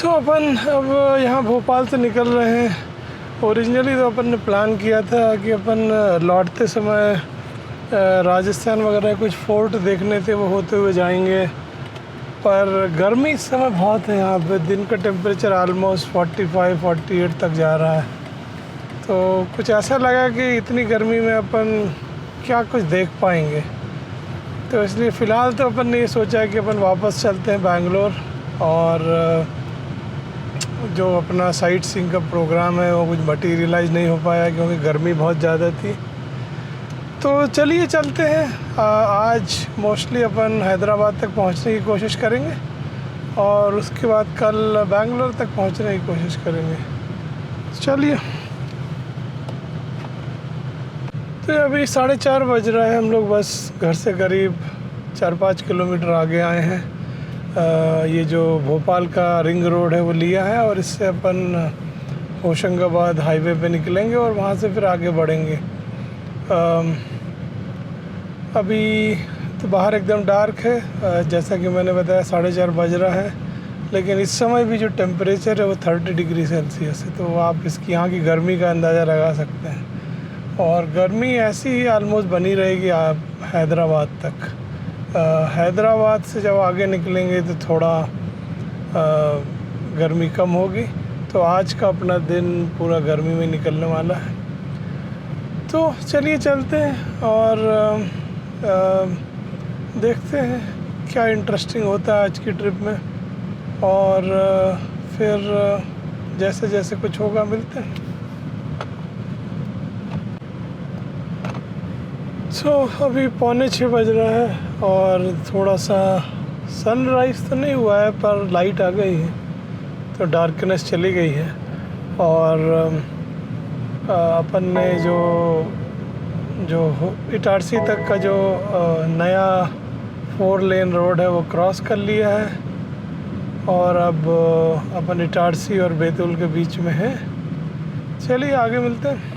अपन अब यहाँ भोपाल से निकल रहे हैं। ओरिजिनली तो अपन ने प्लान किया था कि अपन लौटते समय राजस्थान वगैरह कुछ फोर्ट देखने थे, वो होते हुए जाएंगे। पर गर्मी इस समय बहुत है यहाँ पे, दिन का टेम्परेचर ऑलमोस्ट 45-48 तक जा रहा है। तो कुछ ऐसा लगा कि इतनी गर्मी में अपन क्या कुछ देख पाएंगे, तो इसलिए फ़िलहाल तो अपन ने ये सोचा है कि अपन वापस चलते हैं बैंगलोर, और जो अपना साइट सीइंग का प्रोग्राम है वो कुछ मटीरियलाइज नहीं हो पाया क्योंकि गर्मी बहुत ज़्यादा थी। तो चलिए चलते हैं। आज मोस्टली अपन हैदराबाद तक पहुंचने की कोशिश करेंगे और उसके बाद कल बैंगलोर तक पहुंचने की कोशिश करेंगे। चलिए। तो अभी 4:30 बज रहा है, हम लोग बस घर से करीब 4-5 किलोमीटर आगे आए हैं। ये जो भोपाल का रिंग रोड है वो लिया है और इससे अपन होशंगाबाद हाईवे पे निकलेंगे और वहाँ से फिर आगे बढ़ेंगे। अभी तो बाहर एकदम डार्क है, जैसा कि मैंने बताया 4:30 बज रहा है, लेकिन इस समय भी जो टेम्परेचर है वो 30 डिग्री सेल्सियस है। तो आप इसकी यहाँ की गर्मी का अंदाज़ा लगा सकते हैं, और गर्मी ऐसी ही आलमोस्ट बनी रहेगी आप हैदराबाद तक। हैदराबाद से जब आगे निकलेंगे तो थोड़ा गर्मी कम होगी। तो आज का अपना दिन पूरा गर्मी में निकलने वाला है। तो चलिए चलते हैं और देखते हैं क्या इंटरेस्टिंग होता है आज की ट्रिप में, और फिर जैसे जैसे कुछ होगा मिलते हैं। अभी 5:45 बज रहा है और थोड़ा सा सनराइज़ तो नहीं हुआ है पर लाइट आ गई है, तो डार्कनेस चली गई है। और अपन ने जो इटारसी तक का जो नया 4 लेन रोड है वो क्रॉस कर लिया है, और अब अपन इटारसी और बैतूल के बीच में है। चलिए आगे मिलते हैं।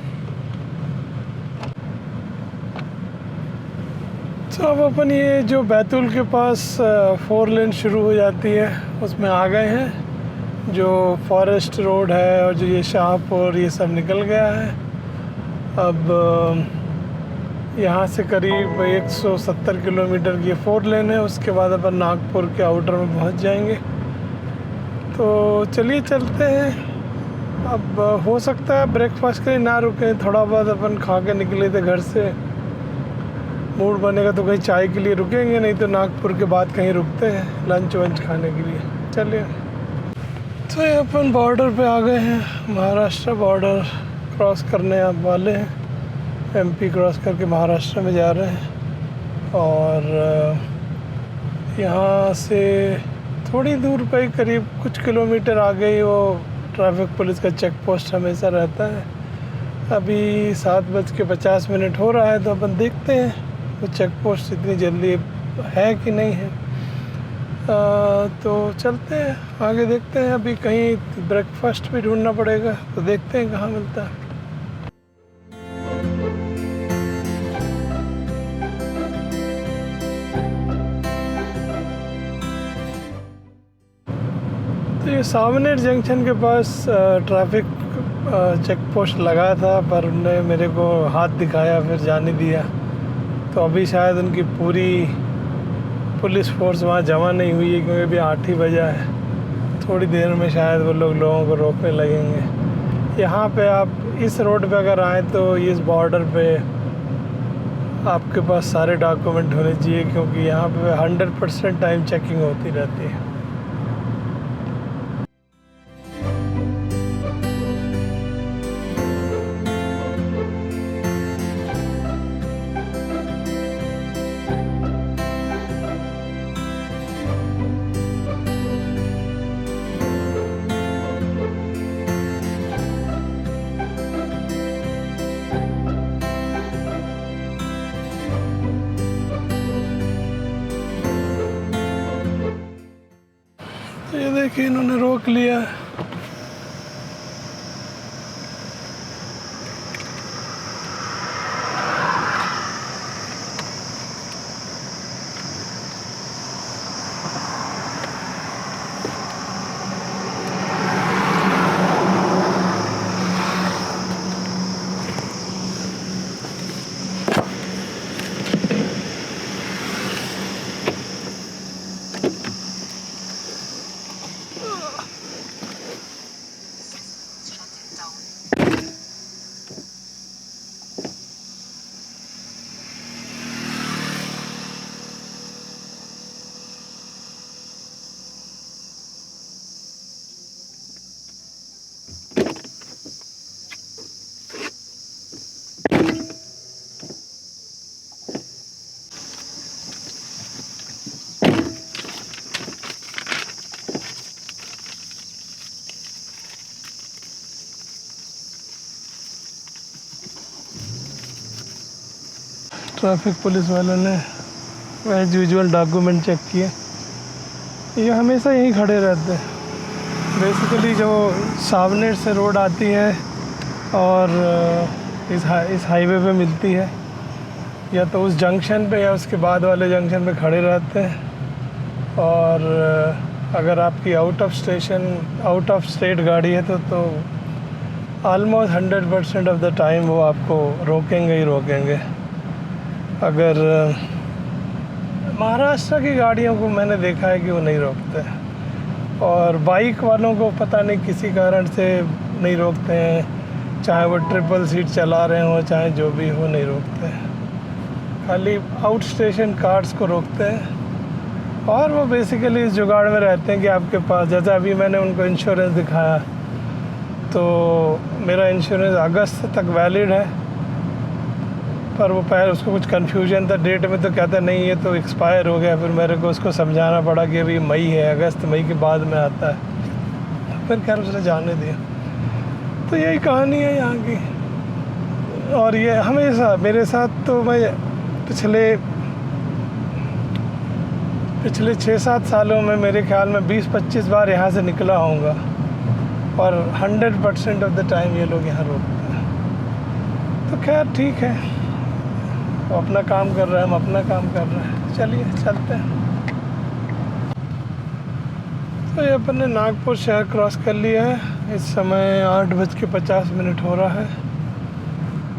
तो अब अपन ये जो बैतूल के पास 4 लेन शुरू हो जाती है उसमें आ गए हैं। जो फॉरेस्ट रोड है और जो ये शाहपुर ये सब निकल गया है। अब यहाँ से करीब 170 किलोमीटर की 4 लेन है, उसके बाद अपन नागपुर के आउटर में पहुँच जाएंगे। तो चलिए चलते हैं। अब हो सकता है ब्रेकफास्ट के लिए ना रुकें, थोड़ा बहुत अपन खा के निकले थे घर से, मूड बनेगा तो कहीं चाय के लिए रुकेंगे, नहीं तो नागपुर के बाद कहीं रुकते हैं लंच वंच खाने के लिए। चलिए। तो ये अपन बॉर्डर पे आ गए हैं, महाराष्ट्र बॉर्डर क्रॉस करने आप वाले हैं। एमपी क्रॉस करके महाराष्ट्र में जा रहे हैं, और यहाँ से थोड़ी दूर पे करीब कुछ किलोमीटर आगे ही वो ट्रैफिक पुलिस का चेक पोस्ट हमेशा रहता है। अभी 7:50 हो रहा है, तो अपन देखते हैं वो चेक पोस्ट इतनी जल्दी है कि नहीं है। तो चलते हैं आगे, देखते हैं। अभी कहीं ब्रेकफास्ट भी ढूंढना पड़ेगा, तो देखते हैं कहाँ मिलता है। तो ये सावनेर जंक्शन के पास ट्रैफिक चेक पोस्ट लगा था, पर उन्होंने मेरे को हाथ दिखाया फिर जाने दिया। तो अभी शायद उनकी पूरी पुलिस फोर्स वहाँ जमा नहीं हुई है, क्योंकि अभी 8 ही बजा है। थोड़ी देर में शायद वो लोगों को रोकने लगेंगे। यहाँ पे आप इस रोड पे अगर आएँ तो इस बॉर्डर पे आपके पास सारे डॉक्यूमेंट होने चाहिए, क्योंकि यहाँ पे 100% टाइम चेकिंग होती रहती है। तो ये देखिए इन्होंने रोक लिया। ट्रैफिक पुलिस वालों ने एज यूजुअल डॉक्यूमेंट चेक किए। ये हमेशा यहीं खड़े रहते हैं। बेसिकली जो सावनेर से रोड आती है और इस हाईवे पे मिलती है, या तो उस जंक्शन पे या उसके बाद वाले जंक्शन पे खड़े रहते हैं। और अगर आपकी आउट ऑफ स्टेट गाड़ी है तो ऑलमोस्ट 100% ऑफ द टाइम वो आपको रोकेंगे ही रोकेंगे। अगर महाराष्ट्र की गाड़ियों को मैंने देखा है कि वो नहीं रोकते, और बाइक वालों को पता नहीं किसी कारण से नहीं रोकते हैं, चाहे वो ट्रिपल सीट चला रहे हो चाहे जो भी हो, नहीं रोकते हैं। खाली आउट स्टेशन कार्स को रोकते हैं, और वो बेसिकली इस जुगाड़ में रहते हैं कि आपके पास, जैसे अभी मैंने उनको इंश्योरेंस दिखाया तो मेरा इंश्योरेंस अगस्त तक वैलिड है, पर वो पहले उसको कुछ कन्फ्यूजन था डेट में, तो कहता नहीं ये तो एक्सपायर हो गया। फिर मेरे को उसको समझाना पड़ा कि अभी मई है, अगस्त मई के बाद में आता है। फिर खैर उसने जाने दिया। तो यही कहानी है यहाँ की। और ये हमेशा मेरे साथ, तो मैं पिछले 6-7 सालों में मेरे ख्याल में 20-25 बार यहाँ से निकला होऊंगा, और 100% ऑफ द टाइम ये लोग यहाँ रोकते हैं। तो खैर ठीक है, वो अपना काम कर रहे हैं, हम अपना काम कर रहे हैं, चलिए चलते हैं। तो ये अपन ने नागपुर शहर क्रॉस कर लिया है। इस समय 8:50 हो रहा है।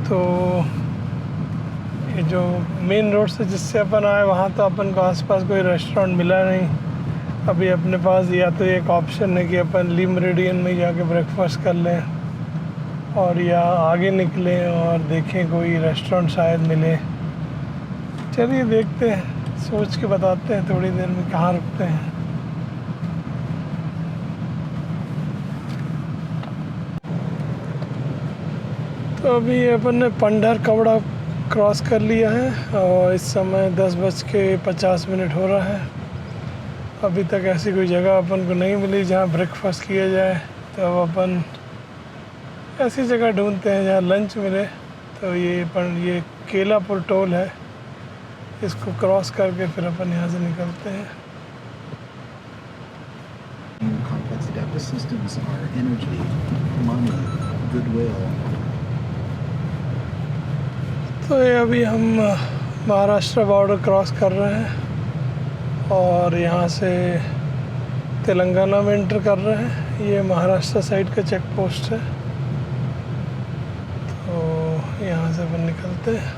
तो ये जो मेन रोड से जिससे अपन आए वहाँ तो अपन को आसपास कोई रेस्टोरेंट मिला नहीं। अभी अपने पास या तो एक ऑप्शन है कि अपन ली मेरिडियन में जाके ब्रेकफास्ट कर लें, और या आगे निकलें और देखें कोई रेस्टोरेंट शायद मिले। चलिए देखते हैं, सोच के बताते हैं थोड़ी देर में कहाँ रुकते हैं। तो अभी अपन ने पंडर कवड़ा क्रॉस कर लिया है, और इस समय 10:50 हो रहा है। अभी तक ऐसी कोई जगह अपन को नहीं मिली जहाँ ब्रेकफास्ट किया जाए, तो अब अपन ऐसी जगह ढूंढते हैं जहाँ लंच मिले। तो ये केलापुर टोल है, इसको क्रॉस करके फिर अपन यहाँ से निकलते हैं। Complex adaptive systems are energy, money, goodwill. तो ये अभी हम महाराष्ट्र बॉर्डर क्रॉस कर रहे हैं, और यहाँ से तेलंगाना में एंटर कर रहे हैं। ये महाराष्ट्र साइड का चेक पोस्ट है, तो यहाँ से अपन निकलते हैं।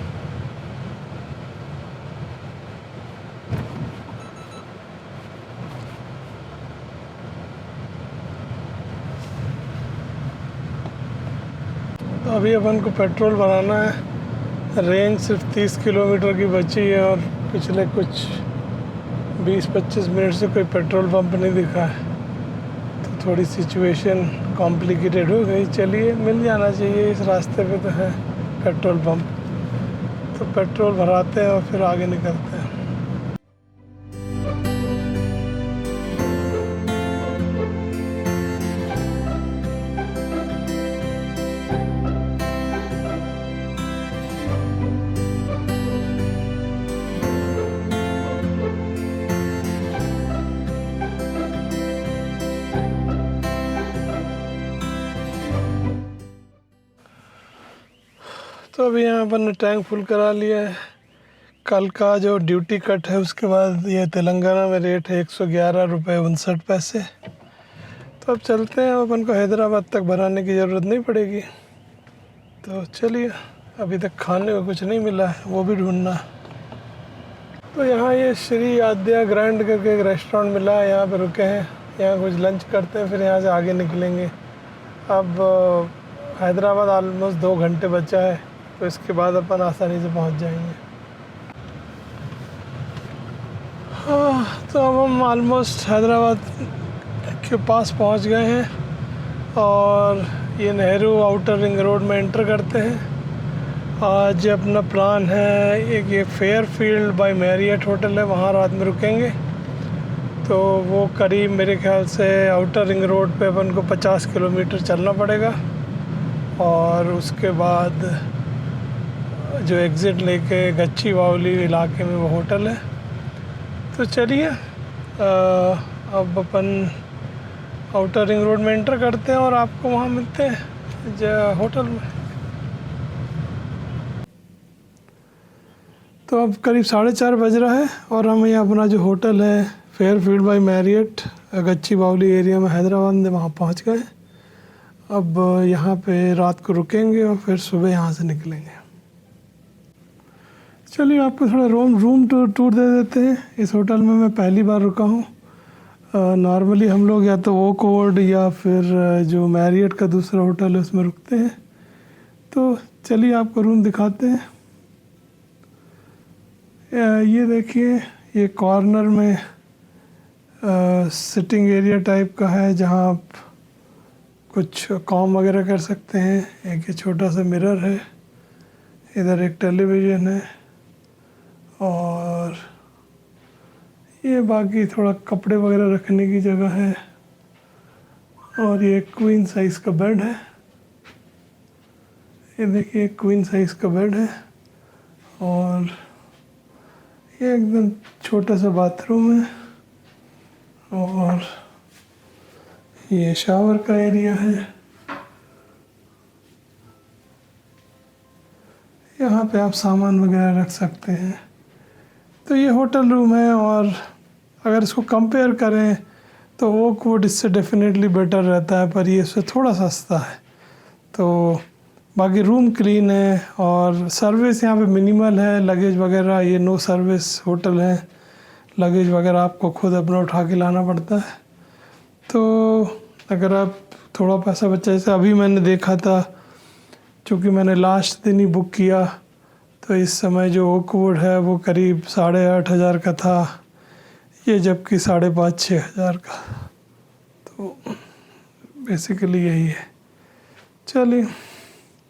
तो अभी अपन को पेट्रोल भराना है। रेंज सिर्फ 30 किलोमीटर की बची है, और पिछले कुछ 20-25 मिनट से कोई पेट्रोल पंप नहीं दिखा है, तो थोड़ी सिचुएशन कॉम्प्लिकेटेड हो गई। चलिए, मिल जाना चाहिए, इस रास्ते पे तो है पेट्रोल पंप, तो पेट्रोल भराते हैं और फिर आगे निकलते हैं। तो अभी यहाँ पर ने टैंक फुल करा लिया है। कल का जो ड्यूटी कट है उसके बाद ये तेलंगाना में रेट है 111 रुपये 59 पैसे। तो अब चलते हैं, अपन को हैदराबाद तक भराने की ज़रूरत नहीं पड़ेगी। तो चलिए, अभी तक खाने को कुछ नहीं मिला है, वो भी ढूंढना। तो यहाँ ये श्री आद्या ग्रैंड करके एक रेस्टोरेंट मिला है, यहाँ पे रुके हैं, यहाँ कुछ लंच करते हैं, फिर यहाँ से आगे निकलेंगे। अब हैदराबाद ऑलमोस्ट 2 घंटे बचा है, तो इसके बाद अपन आसानी से पहुँच जाएंगे। हाँ, तो अब हम ऑलमोस्ट हैदराबाद के पास पहुँच गए हैं, और ये नेहरू आउटर रिंग रोड में एंटर करते हैं। आज अपना प्लान है एक ये फेयरफील्ड बाय मैरियट होटल है, वहाँ रात में रुकेंगे। तो वो करीब मेरे ख्याल से आउटर रिंग रोड पे अपन को 50 किलोमीटर चलना पड़ेगा, और उसके बाद जो एग्ज़िट लेके गच्ची बावली इलाके में वो होटल है। तो चलिए अब अपन आउटर रिंग रोड में एंटर करते हैं और आपको वहाँ मिलते हैं होटल में। तो अब करीब 4:30 बज रहा है और हम ये अपना जो होटल है फेयरफील्ड बाय मैरियट गच्ची बावली एरिया में हैदराबाद में वहाँ पहुँच गए। अब यहाँ पे रात को रुकेंगे और फिर सुबह यहाँ से निकलेंगे। चलिए आपको थोड़ा रूम टूर दे देते हैं। इस होटल में मैं पहली बार रुका हूँ। नॉर्मली हम लोग या तो ओक वुड या फिर जो मैरियट का दूसरा होटल है उसमें रुकते हैं। तो चलिए आपको रूम दिखाते हैं। ये देखिए, ये कॉर्नर में सिटिंग एरिया टाइप का है जहाँ आप कुछ काम वगैरह कर सकते हैं। एक ये छोटा सा मिरर है, इधर एक टेलीविज़न है और ये बाकी थोड़ा कपड़े वगैरह रखने की जगह है। और ये क्वीन साइज़ का बेड है। ये देखिए क्वीन साइज़ का बेड है और ये एकदम छोटा सा बाथरूम है और ये शावर का एरिया है। यहाँ पे आप सामान वगैरह रख सकते हैं। तो ये होटल रूम है और अगर इसको कंपेयर करें तो ओक वुड इससे डेफिनेटली बेटर रहता है, पर ये इससे थोड़ा सस्ता है। तो बाकी रूम क्लीन है और सर्विस यहाँ पे मिनिमल है। लगेज वगैरह ये नो सर्विस होटल है, लगेज वगैरह आपको खुद अपना उठा के लाना पड़ता है। तो अगर आप थोड़ा पैसा बचा, जैसे अभी मैंने देखा था, चूँकि मैंने लास्ट दिन ही बुक किया, तो इस समय जो ओक वुड है वो करीब 8,500 का था, ये जबकि 5,500-6 हज़ार का। तो बेसिकली यही है। चलिए।